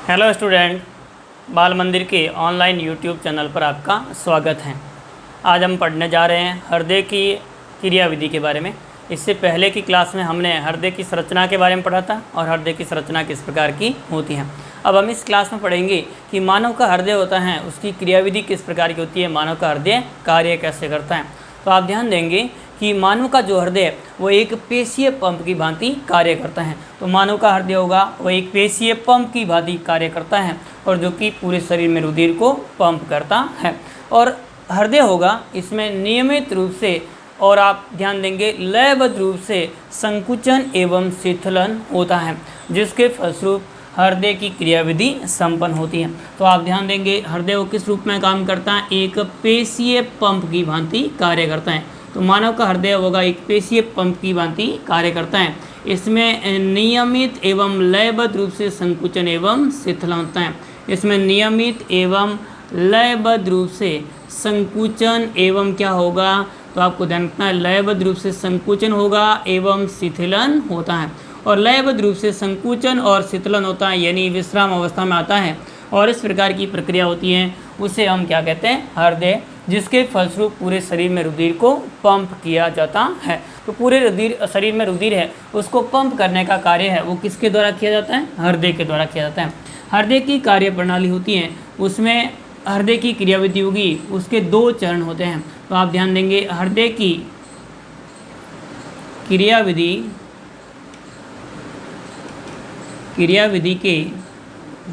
Hello student, बाल मंदिर के ऑनलाइन यूट्यूब चैनल पर आपका स्वागत है। आज हम पढ़ने जा रहे हैं हृदय की क्रियाविधि के बारे में। इससे पहले की क्लास में हमने हृदय की संरचना के बारे में पढ़ा था और हृदय की संरचना किस प्रकार की होती है। अब हम इस क्लास में पढ़ेंगे कि मानव का हृदय होता है, उसकी क्रियाविधि किस प्रकार की होती है, मानव का हृदय कार्य कैसे करता है। तो आप ध्यान देंगे कि मानव का जो हृदय है वो एक पेशीय पंप की भांति कार्य करता है। तो मानव का हृदय होगा वो एक पेशीय पंप की भांति कार्य करता है और जो कि पूरे शरीर में रुधिर को पंप करता है। और हृदय होगा इसमें नियमित रूप से और आप ध्यान देंगे लयबद्ध रूप से संकुचन एवं शिथिलन होता है, जिसके फलस्वरूप हृदय की क्रियाविधि संपन्न होती है। तो आप ध्यान देंगे हृदय वो किस रूप में काम करता है, एक पेशीय पंप की भांति कार्य करता है। तो मानव का हृदय होगा एक पेशीय पंप की भांति कार्य करता है। इसमें नियमित एवं लयबद्ध रूप से संकुचन एवं शिथिलन होता है। इसमें नियमित एवं लयबद्ध रूप से संकुचन एवं क्या होगा, तो आपको ध्यान रखना है लयबद्ध रूप से संकुचन होगा एवं शिथिलन होता है। और लयबद्ध रूप से संकुचन और शिथिलन होता है यानी विश्राम अवस्था में आता है और इस प्रकार की प्रक्रिया होती है, उसे हम क्या कहते हैं, हृदय, जिसके फलस्वरूप पूरे शरीर में रुधिर को पंप किया जाता है। तो पूरे शरीर में रुधिर है उसको पंप करने का कार्य है वो किसके द्वारा किया जाता है, हृदय के द्वारा किया जाता है। हृदय की कार्य प्रणाली होती है, उसमें हृदय की क्रियाविधि होगी, उसके 2 चरण होते हैं। तो आप ध्यान देंगे हृदय की क्रियाविधि के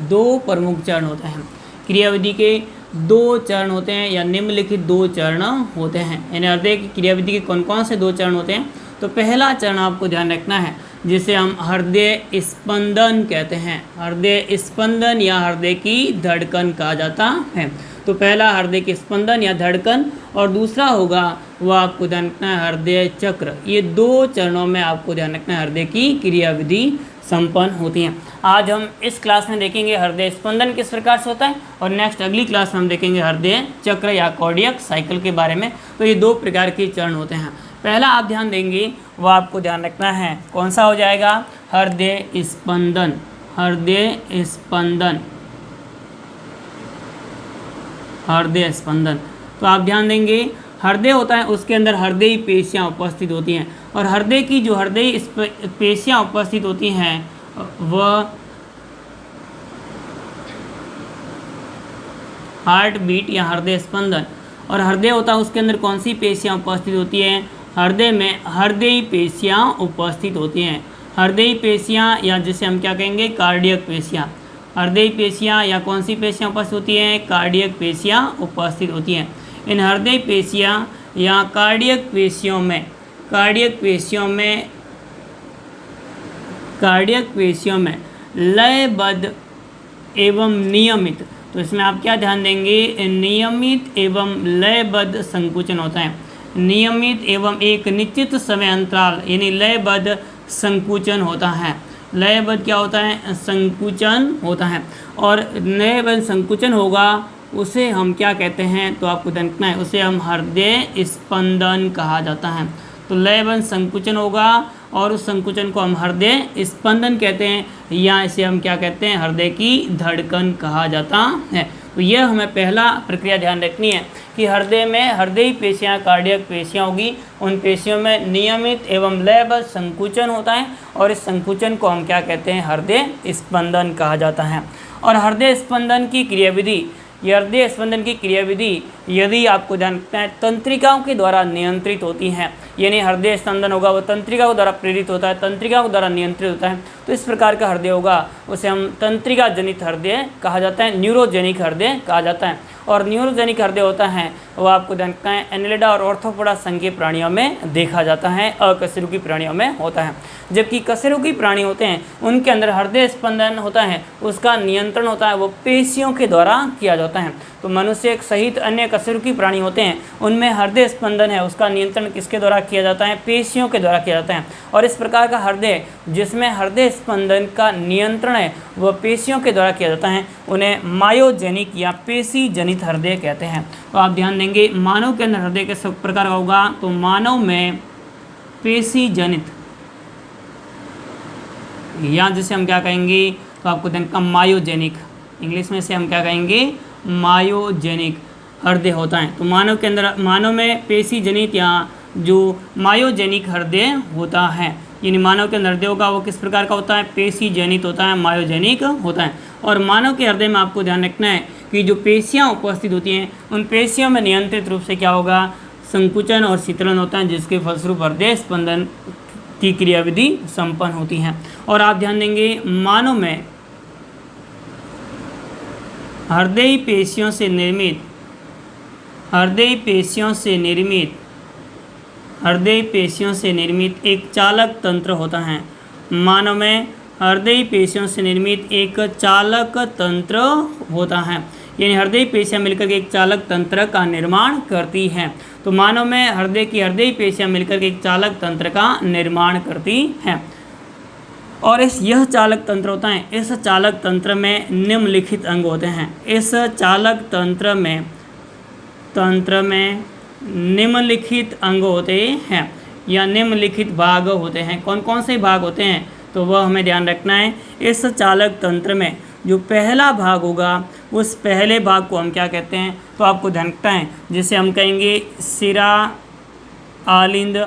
2 प्रमुख चरण होते हैं। क्रियाविधि के 2 चरण होते हैं या निम्नलिखित 2 चरण होते हैं। यानी हृदय की क्रियाविधि के कौन कौन से 2 चरण होते हैं। तो पहला चरण आपको ध्यान रखना है जिसे हम हृदय स्पंदन कहते हैं। हृदय स्पंदन या हृदय की धड़कन कहा जाता है। तो पहला हृदय की स्पंदन या धड़कन और दूसरा होगा वह आपको ध्यान रखना है हृदय चक्र। ये 2 चरणों में आपको ध्यान रखना है हृदय की क्रियाविधि संपन्न होती हैं। आज हम इस क्लास में देखेंगे हृदय स्पंदन किस प्रकार से होता है और नेक्स्ट अगली क्लास में हम देखेंगे हृदय चक्र या कार्डियक साइकिल के बारे में। तो ये 2 प्रकार के चरण होते हैं। पहला आप ध्यान देंगे वो आपको ध्यान रखना है कौन सा हो जाएगा, हृदय स्पंदन। हृदय स्पंदन, हृदय स्पंदन। तो आप ध्यान देंगे हृदय होता है उसके अंदर हृदय पेशियाँ उपस्थित होती हैं और हृदय की जो हृदय पेशियाँ उपस्थित होती हैं वह हार्ट बीट या हृदय स्पंदन। और हृदय होता है उसके अंदर कौन सी पेशियाँ उपस्थित होती हैं, हृदय में हृदय पेशियाँ उपस्थित होती हैं। हृदय पेशियाँ या जिसे हम क्या कहेंगे, कार्डियक पेशियाँ। हृदय पेशियाँ या कौन सी पेशियाँ उपस्थित होती हैं, कार्डियक पेशियाँ उपस्थित होती हैं। इन हृदय पेशियाँ या कार्डियक पेशियों में लयबद्ध एवं नियमित, तो इसमें आप क्या ध्यान देंगे, नियमित एवं लयबद्ध संकुचन होता है। नियमित एवं एक निश्चित समय अंतराल यानी लयबद्ध संकुचन होता है। लयबद्ध क्या होता है, संकुचन होता है। और लयबद्ध संकुचन होगा उसे हम क्या कहते हैं, तो आपको ध्यान रखना है उसे हम हृदय स्पंदन कहा जाता है। तो लयबद्ध संकुचन होगा और उस संकुचन को हम हृदय स्पंदन कहते हैं या इसे हम क्या कहते हैं, हृदय की धड़कन कहा जाता है। तो यह हमें पहला प्रक्रिया ध्यान रखनी है कि हृदय में हृदय पेशियाँ कार्डियक पेशियाँ होगी, उन पेशियों में नियमित एवं लयबद्ध संकुचन होता है और इस संकुचन को हम क्या कहते हैं, हृदय स्पंदन कहा जाता है। और हृदय स्पंदन की क्रियाविधि, हृदय स्पंदन की क्रियाविधि यदि आपको ध्यान रखना है तंत्रिकाओं के द्वारा नियंत्रित होती हैं। यानी हृदय स्पंदन होगा वो तंत्रिका के द्वारा प्रेरित होता है, तंत्रिका के द्वारा नियंत्रित होता है। तो इस प्रकार का हृदय होगा उसे हम तंत्रिका जनित हृदय कहा जाता है, न्यूरोजेनिक हृदय कहा जाता है। और न्यूरोजेनिक हृदय होता है वो आपको ध्यान रखना है एनिलिडा और ऑर्थोपोडा संघ के प्राणियों में देखा जाता है, अकशेरुकी प्राणियों में होता है। जबकि कशेरुकी प्राणी होते हैं उनके अंदर हृदय स्पंदन होता है, उसका नियंत्रण होता है वो पेशियों के द्वारा किया जाता है। तो मनुष्य सहित अन्य कशेरुकी प्राणी होते हैं उनमें हृदय स्पंदन है उसका नियंत्रण किसके द्वारा किया जाता है, पेशियों के द्वारा किया जाता है। और इस प्रकार का हृदय जिसमें हृदय स्पंदन का नियंत्रण है वह पेशियों के द्वारा किया जाता है, उन्हें मायोजेनिक या पेशी जनित हृदय कहते हैं। तो आप ध्यान देंगे मानव के अंदर हृदय किस प्रकार का होगा, तो मानव में पेशी जनित या जिसे हम क्या कहेंगे तो आपको ध्यान का मायोजेनिक, इंग्लिश में से हम क्या कहेंगे, मायोजेनिक हृदय होता है। तो मानव के अंदर, मानव में पेशी जनित या जो मायोजेनिक हृदय होता है, यानी मानव के अंदर हृदय होगा वो किस प्रकार का होता है, पेशी जनित होता है, मायोजेनिक होता है। और मानव के हृदय में आपको ध्यान रखना है कि जो पेशियाँ उपस्थित होती हैं उन पेशियों में नियंत्रित रूप से क्या होगा, संकुचन और शीतलन होता है, जिसके फलस्वरूप हृदय स्पंदन की क्रियाविधि संपन्न होती हैं। और आप ध्यान देंगे मानव में हृदय पेशियों से निर्मित एक चालक तंत्र होता है। मानव में हृदय पेशियों से निर्मित एक चालक तंत्र होता है, यानी हृदय पेशियाँ मिलकर के एक चालक तंत्र का निर्माण करती हैं। तो मानव में हृदय पेशियाँ मिलकर के एक चालक तंत्र का निर्माण करती हैं। और यह चालक तंत्र होता है, इस चालक तंत्र में निम्नलिखित अंग होते हैं। इस चालक तंत्र में निम्नलिखित अंग होते हैं या निम्नलिखित भाग होते हैं। कौन कौन से भाग होते हैं, तो वह हमें ध्यान रखना है। इस चालक तंत्र में जो पहला भाग होगा उस पहले भाग को हम क्या कहते हैं, तो आपको ध्यान रखना है, जिसे हम कहेंगे शिरा आलिंद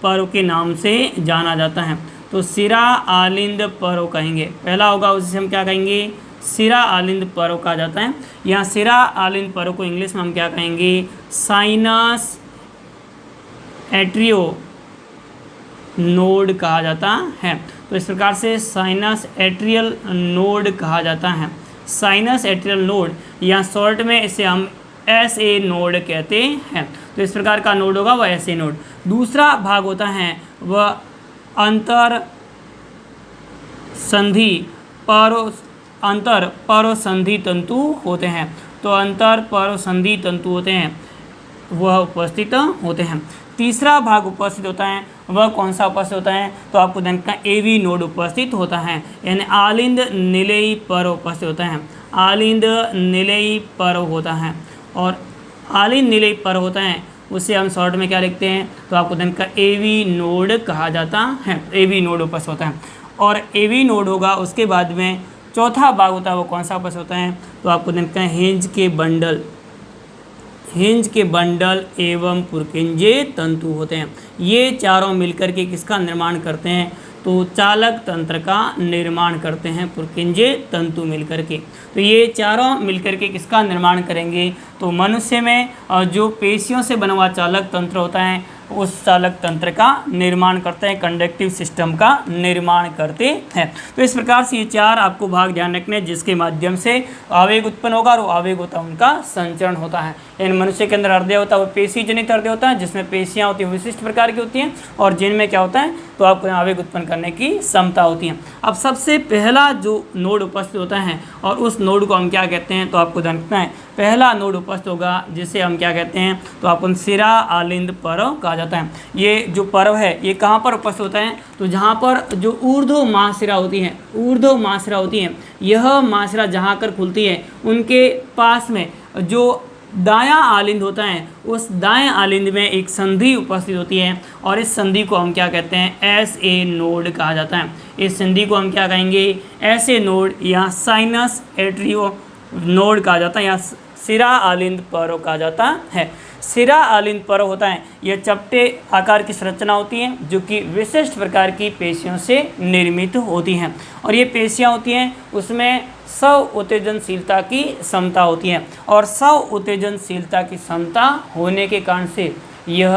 पर्व के नाम से जाना जाता है। तो शिरा आलिंद पर्व कहेंगे, पहला होगा उसे हम क्या कहेंगे, शिरा आलिंद पर्व कहा जाता है। यहाँ शिरा आलिंद पर्व को इंग्लिश में हम क्या कहेंगे, साइनस एट्रियो नोड कहा जाता है। तो इस प्रकार से साइनस एट्रियल नोड कहा जाता है। साइनस एट्रियल नोड या शॉर्ट में इसे हम SA नोड कहते हैं। तो इस प्रकार का नोड होगा वह SA नोड। दूसरा भाग होता है वह अंतर परसंधि तंतु होते हैं। तो अंतर परसंधि तंतु होते हैं वह उपस्थित होते हैं। तीसरा भाग उपस्थित होता है, वह कौन सा उपस्थित होता है, तो आपको ध्यान रखना AV नोड उपस्थित होता है, यानी आलिंद निलयी पर्व उपस्थित होता है। आलिंद निलयी पर्व होता है और आलिंद निलयी पर्व होता है उसे हम शॉर्ट में क्या लिखते हैं, तो आपको ध्यान का AV नोड कहा जाता है। AV नोड उपस्थित होता है और AV नोड होगा। उसके बाद में चौथा भाग होता है वो कौन सा उपस्थित होता है, तो आपको ध्यान का हिंज के बंडल एवं पुरकिंजे तंतु होते हैं। ये चारों मिलकर के किसका निर्माण करते हैं, तो चालक तंत्र का निर्माण करते हैं, पुरकिंजे तंतु मिलकर के। तो ये चारों मिलकर के किसका निर्माण करेंगे, तो मनुष्य में जो पेशियों से बना हुआ चालक तंत्र होता है उस चालक तंत्र का निर्माण करते हैं, कंडक्टिव सिस्टम का निर्माण करते हैं। तो इस प्रकार से ये चार आपको भाग ध्यान रखने, जिसके माध्यम से आवेग उत्पन्न होगा और वो आवेग होता है उनका संचरण होता है। यानी मनुष्य के अंदर हृदय होता है वो पेशी जनित हृदय होता है, जिसमें पेशियाँ होती हैं विशिष्ट प्रकार की होती हैं और जिनमें क्या होता है, तो आपको आवेग उत्पन्न करने की क्षमता होती है। अब सबसे पहला जो नोड उपस्थित होता है और उस नोड को हम क्या कहते हैं, तो आपको ध्यान रखना है, पहला नोड उपस्थित होगा जिसे हम क्या कहते हैं, तो आपको शिरा आलिंद पर्व कहा जाता है। ये जो पर्व है ये कहाँ पर उपस्थित होता है, तो जहाँ पर जो ऊर्ध्व महाशिरा होती है, यह महाशिरा जहाँ कर खुलती है उनके पास में जो दायां आलिंद होता है उस दाएं आलिंद में एक संधि उपस्थित होती है और इस संधि को हम क्या कहते हैं, SA नोड कहा जाता है। इस संधि को हम क्या कहेंगे, SA नोड या साइनस एट्रियो नोड कहा जाता है या शिरा आलिंद पर्व कहा जाता है। शिरा आलिंद पर्व होता है यह चपटे आकार की संरचना होती है जो कि विशिष्ट प्रकार की पेशियों से निर्मित होती हैं और ये पेशियाँ होती हैं उसमें स्व उत्तेजनशीलता की क्षमता होती है और स्व उत्तेजनशीलता की क्षमता होने के कारण से यह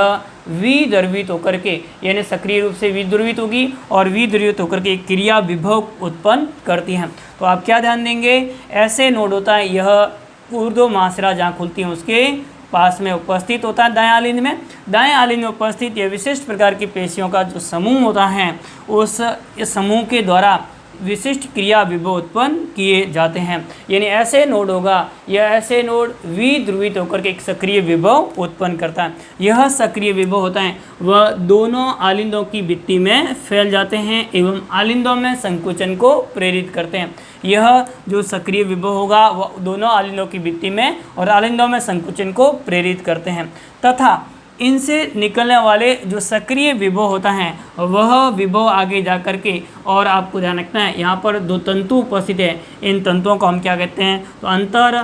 विद्रवित होकर के, यानी सक्रिय रूप से विद्रवित होगी और विद्रवित होकर के क्रिया विभव उत्पन्न करती हैं। तो आप क्या ध्यान देंगे, ऐसे नोड होता है यह ऊर्ध्व महाशिरा जहाँ खुलती हैं उसके पास में उपस्थित होता है दाएं आलिंद में। दाएं आलिंद में उपस्थित यह विशिष्ट प्रकार की पेशियों का जो समूह होता है उस समूह के द्वारा विशिष्ट क्रिया विभव उत्पन्न किए जाते हैं। यानी ऐसे नोड होगा, यह ऐसे नोड विध्रुवित होकर के एक सक्रिय विभव उत्पन्न करता है। यह सक्रिय विभव होता है वह दोनों आलिंदों की भित्ति में फैल जाते हैं एवं आलिंदों में संकुचन को प्रेरित करते हैं। यह जो सक्रिय विभव होगा वह दोनों आलिंदों की भित्ति में और आलिंदों में संकुचन को प्रेरित करते हैं तथा इनसे निकलने वाले जो सक्रिय विभव होता है वह विभव आगे जा कर के, और आपको ध्यान रखना है यहाँ पर 2 तंतु उपस्थित है, इन तंतुओं को हम क्या कहते हैं, तो अंतर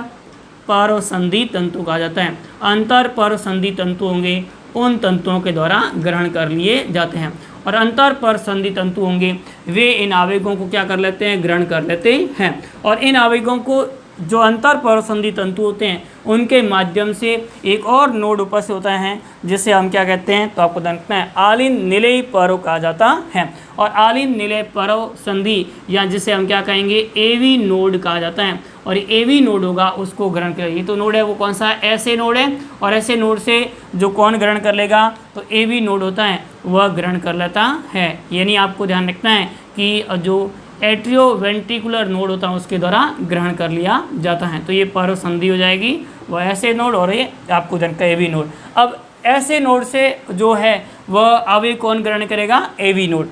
परसंधि तंतु कहा जाता है। अंतर परसंधि तंतु होंगे उन तंतुओं के द्वारा ग्रहण कर लिए जाते हैं, और अंतर परसंधि तंतु होंगे वे इन आवेगों को क्या कर लेते हैं, ग्रहण कर लेते हैं। और इन आवेगों को जो अंतर परसंधि तंतु होते हैं उनके माध्यम से एक और नोड उपस्थित होता है जिसे हम क्या कहते हैं, तो आपको देखना है आलिन निलय परव कहा जाता है। और आलिन निलय परव संधि या जिसे हम क्या कहेंगे, एवी नोड कहा जाता है। और एवी नोड होगा उसको ग्रहण करेगा। ये तो नोड है वो कौन सा है, ऐसे नोड है, और ऐसे नोड से जो कौन ग्रहण कर लेगा, तो एवी नोड होता है वह ग्रहण कर लेता है। यानी आपको ध्यान रखना है कि जो एट्रियोवेंट्रिकुलर नोड होता है उसके द्वारा ग्रहण कर लिया जाता है। तो ये परसंधि हो जाएगी वह ऐसे नोड, और ये आपको जानता है एवी नोड। अब ऐसे नोड से जो है वह आवेग कौन ग्रहण करेगा, एवी नोड।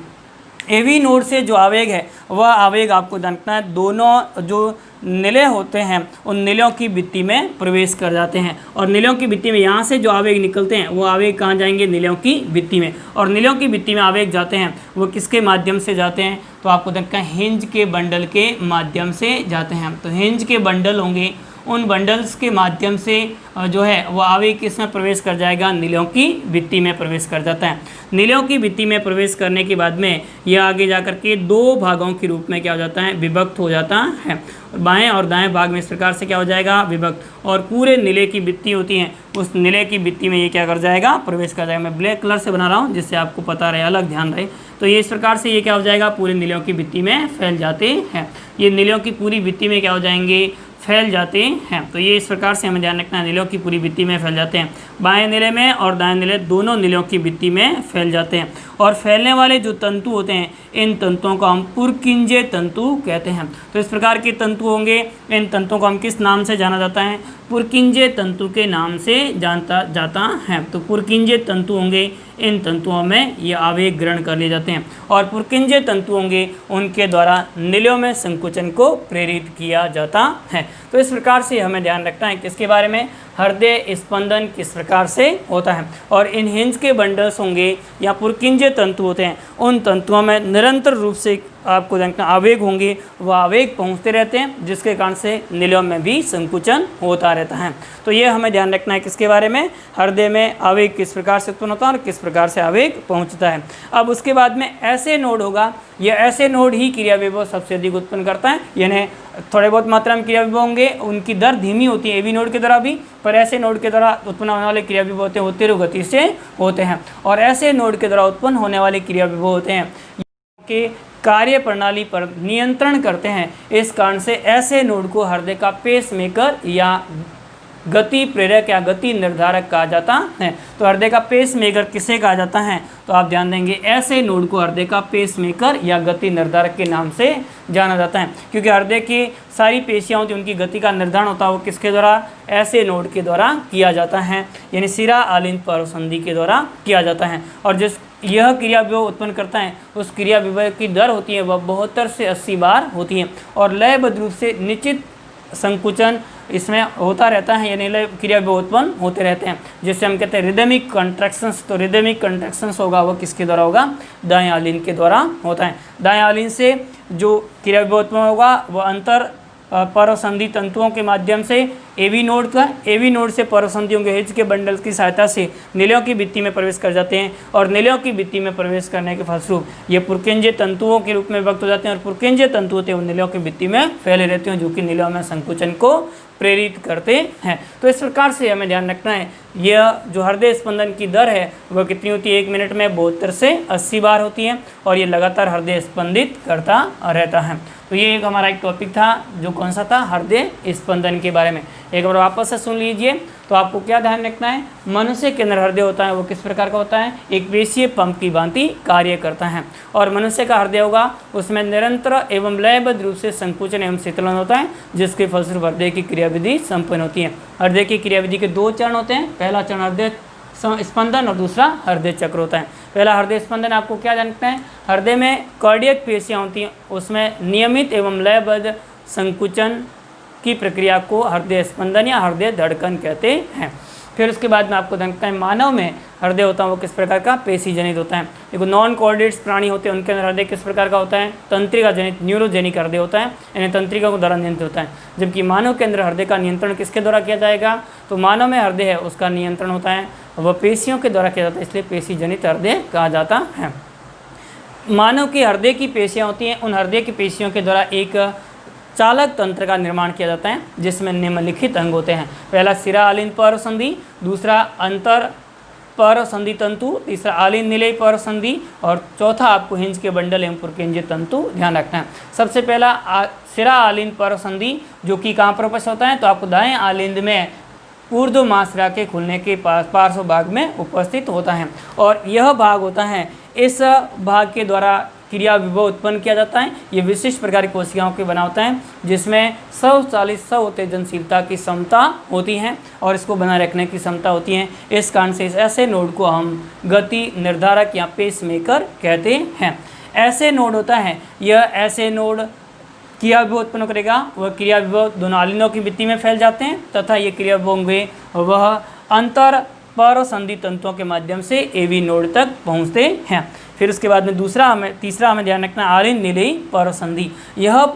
एवी नोड से जो आवेग है वह आवेग आपको जानना है दोनों जो निलय होते हैं उन निलयों की भित्ति में प्रवेश कर जाते हैं। और निलयों की भित्ति में यहाँ से जो आवेग निकलते हैं वो आवेग कहाँ जाएंगे, निलयों की भित्ति में। और निलयों की भित्ति में आवेग जाते हैं वो किसके माध्यम से जाते हैं, तो आपको देखना है हिंज के बंडल के माध्यम से जाते हैं। तो हिंज के बंडल होंगे, उन बंडल्स के माध्यम से जो है वो आवेग किसमें प्रवेश कर जाएगा, निलयों की भित्ति में प्रवेश कर जाता है। निलयों की भित्ति में प्रवेश करने के बाद में यह आगे जाकर के 2 भागों के रूप में क्या हो जाता है, विभक्त हो जाता है। बाएं और दाएं भाग में इस प्रकार से क्या हो जाएगा, विभक्त। और पूरे निलय की भित्ति होती है उस निलय की भित्ति में ये क्या कर जाएगा, प्रवेश कर जाएगा। मैं ब्लैक कलर से बना रहा हूँ जिससे आपको पता रहे, अलग ध्यान रहे। तो ये इस प्रकार से ये क्या हो जाएगा, पूरे निलयों की भित्ति में फैल जाते हैं। ये निलयों की पूरी भित्ति में क्या हो जाएंगे, फैल जाते हैं। तो ये इस प्रकार से हमें ध्यान रखना है, निलयों की पूरी भित्ति में फैल जाते हैं। बाएं निलय में और दाएं निलय दोनों निलयों की भित्ति में फैल जाते हैं। और फैलने वाले जो तंतु होते हैं इन तंतुओं को हम पुरकिंजे तंतु कहते हैं। तो इस प्रकार के तंतु होंगे, इन तंतुओं को हम किस नाम से जाना जाता है, पुरकिंजे तंतु के नाम से जानता जाता है। तो पुरकिंजे तंतु होंगे, इन तंतुओं में ये आवेग ग्रहण कर लिए जाते हैं। और पुरकिंजे तंतु होंगे उनके द्वारा निलयों में संकुचन को प्रेरित किया जाता है। तो इस प्रकार से हमें ध्यान रखना है किसके बारे में, हृदय स्पंदन किस प्रकार से होता है। और इन हिंज के बंडल्स होंगे या पुरकिंजे तंतु होते हैं, उन तंतुओं में निरंतर रूप से आपको जानना आवेग होंगे, वह आवेग पहुंचते रहते हैं जिसके कारण से निलयों में भी संकुचन होता रहता है। तो ये हमें ध्यान रखना है किसके बारे में, हृदय में आवेग किस प्रकार से उत्पन्न होता है और किस प्रकार से आवेग पहुंचता है। अब उसके बाद में ऐसे नोड होगा, यह ऐसे नोड ही क्रिया विभव सबसे अधिक उत्पन्न करता है। यानी थोड़े बहुत मात्रा में क्रिया विभव होंगे, उनकी दर धीमी होती है एवी नोड के द्वारा भी, पर ऐसे नोड के द्वारा उत्पन्न होने वाले क्रिया विभव होते हैं वो तीव्र गति से होते हैं। और ऐसे नोड के द्वारा उत्पन्न होने वाले क्रिया विभव होते हैं कि कार्य प्रणाली पर नियंत्रण करते हैं। इस कारण से ऐसे नोड को हृदय का पेसमेकर या गति प्रेरक या गति निर्धारक कहा जाता है। तो हृदय का पेसमेकर किसे कहा जाता है, तो आप ध्यान देंगे ऐसे नोड को हृदय का पेसमेकर या गति निर्धारक के नाम से जाना जाता है। क्योंकि हृदय की सारी पेशियाँ होती हैं उनकी गति का निर्धारण होता है वो किसके द्वारा, ऐसे नोड के द्वारा किया जाता है, यानी शिरा आलिन परसंधि के द्वारा किया जाता है। और जिस यह क्रिया विभव उत्पन्न करता है उस क्रिया विभव की दर होती है वह 72 से 80 बार होती है। और लयबद्ध रूप से निश्चित संकुचन इसमें होता रहता है, यानी लय क्रिया विभव उत्पन्न होते रहते हैं, जिससे हम कहते हैं रिदमिक कंट्रैक्शंस। तो रिदमिक कंट्रैक्शंस होगा वह किसके द्वारा होगा, दाएं आलिन के द्वारा होता है। दाएं आलिन से जो क्रिया विभव उत्पन्न होगा वह अंतर परसंधि तंतुओं के माध्यम से एवी नोड का, एवी नोड से परसंधियों के हिंज के बंडल की सहायता से निलयों की भित्ति में प्रवेश कर जाते हैं। और निलयों की भित्ति में प्रवेश करने के फलस्वरूप ये पुरकिंजे तंतुओं के रूप में विभक्त हो जाते हैं। और पुरकिंजे तंतु होते हैं वो निलयों की भित्ति में फैले रहते हैं जो कि निलयों में संकुचन को प्रेरित करते हैं। तो इस प्रकार से हमें ध्यान रखना है यह जो हृदय स्पंदन की दर है वह कितनी होती है, 1 मिनट में 72 से 80 बार होती है। और ये लगातार हृदय स्पंदित करता रहता है। तो ये एक हमारा एक टॉपिक था जो कौन सा था, हृदय स्पंदन के बारे में। एक बार वापस से सुन लीजिए। तो आपको क्या ध्यान रखना है, मनुष्य के अंदर हृदय होता है वो किस प्रकार का होता है, एक पेशीय पंप की भांति कार्य करता है। और मनुष्य का हृदय होगा उसमें निरंतर एवं लयबद्ध रूप से संकुचन एवं शीतलन होता है जिसके फलस्वरूप हृदय की क्रियाविधि संपन्न होती है। हृदय की क्रियाविधि के 2 चरण होते हैं, पहला चरण हृदय स्पंदन और दूसरा हृदय चक्र होता है। पहला हृदय स्पंदन आपको क्या जानते हैं, हृदय में कार्डियक पेशियाँ होती हैं उसमें नियमित एवं लयबद्ध संकुचन की प्रक्रिया को हृदय स्पंदन या हृदय धड़कन कहते हैं। फिर उसके बाद में आपको देखते हैं मानव में हृदय होता है वो किस प्रकार का, पेशी जनित होता है। देखो नॉन कोऑर्डिनेट्स प्राणी होते हैं उनके अंदर हृदय किस प्रकार का होता है, तंत्रिका जनित न्यूरोजेनिक हृदय होता है, यानी तंत्रिका को द्वारा नियंत्रित होता है। जबकि मानव के अंदर हृदय का नियंत्रण किसके द्वारा किया जाएगा, तो मानव में हृदय है उसका नियंत्रण होता है वह पेशियों के द्वारा किया जाता है, इसलिए पेशी जनित हृदय कहा जाता है। मानव के हृदय की पेशियाँ होती हैं, उन हृदय की पेशियों के द्वारा एक चालक तंत्र का निर्माण किया जाता है जिसमें निम्नलिखित अंग होते हैं। पहला शिरा आलिंद परसंधि, दूसरा अंतर परसंधि तंतु, तीसरा आलिंद निलय परसंधि और चौथा आपको हिंज के बंडल एवं पुरकेंद्रीय तंतु ध्यान रखना है। सबसे पहला शिरा आलिंद परसंधि जो कि कहाँ पर उपस्थित होता है, तो आपको दाएं आलिंद में ऊर्ध्व महाशिरा के खुलने के पार्श्व भाग में उपस्थित होता है और यह भाग होता है, इस भाग के द्वारा क्रिया विभव उत्पन्न किया जाता है। ये विशिष्ट प्रकार की कोशिकाओं के बना होता है जिसमें स्वचालित उत्तेजनशीलता की क्षमता होती है और इसको बनाए रखने की क्षमता होती है। इस कारण से इस ऐसे नोड को हम गति निर्धारक या पेसमेकर कहते हैं। ऐसे नोड होता है, यह ऐसे नोड क्रिया विभव उत्पन्न करेगा, वह क्रिया विभव दोनों आलिंदों की भित्ति में फैल जाते हैं तथा ये क्रिया विभव होंगे वह अंतर परसंधि तंतुओं के माध्यम से एवी नोड तक पहुँचते हैं। फिर उसके बाद में तीसरा हमें ध्यान रखना आलिंद निलयी परसंधि। यह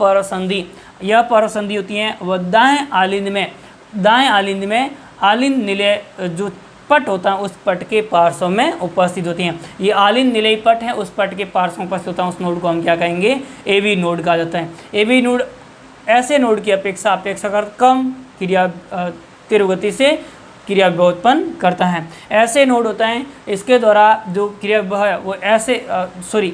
परसंधि होती है वह दाएं आलिंद में आलिंद निलय जो पट होता है उस पट के पार्श्व में उपस्थित होती हैं। ये आलिंद निलयी पट है, उस पट के पार्श्व में उपस्थित होता है, उस नोड को हम क्या कहेंगे, एवी नोड कहा जाता है। एवी नोड ऐसे नोड की अपेक्षाकृत कम तीव्र गति से क्रिया विभव उत्पन्न करता है। ऐसे नोड होता है इसके द्वारा जो क्रिया विभव है वो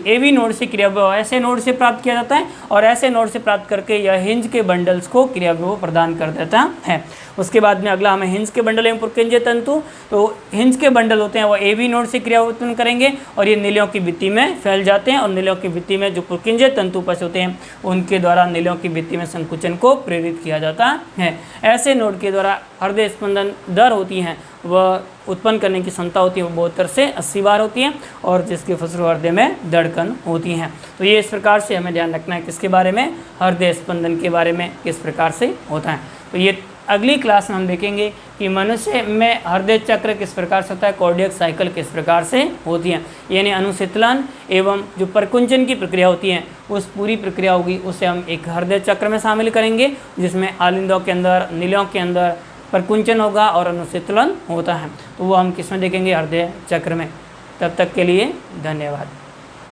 एवी नोड से क्रिया विभव ऐसे नोड से प्राप्त किया जाता है और ऐसे नोड से प्राप्त करके यह हिंज के बंडल्स को क्रिया विभव प्रदान कर देता है। उसके बाद में अगला हमें हिंज के बंडल एवं पुरकेंद्रीय तंतु, तो हिंज के बंडल होते हैं वो एवी नोड से क्रिया उत्पन्न करेंगे और ये नीलियों की भित्ति में फैल जाते हैं और नीलियों की भित्ति में जो पुरकेंद्रीय तंतु उपस्थित होते हैं उनके द्वारा नीलियों की भित्ति में संकुचन को प्रेरित किया जाता है। ऐसे नोड के द्वारा हृदय स्पंदन दर होती है वह उत्पन्न करने की क्षमता होती है वो 72 से 80 बार होती है और जिसके फलस्वरूप हृदय में धड़कन होती है। तो ये इस प्रकार से हमें ध्यान रखना है किसके बारे में, हृदय स्पंदन के बारे में किस प्रकार से होता है। तो ये अगली क्लास में हम देखेंगे कि मनुष्य में हृदय चक्र किस प्रकार से होता है, कार्डियक साइकिल किस प्रकार से होती है, यानी अनुशीतलन एवं जो परकुंचन की प्रक्रिया होती है उस पूरी प्रक्रिया होगी उसे हम एक हृदय चक्र में शामिल करेंगे जिसमें आलिंदों के अंदर नीलियों के अंदर परकुंचन होगा और अनुशीतलन होता है। तो वो हम किस में देखेंगे, हृदय चक्र में। तब तक के लिए धन्यवाद।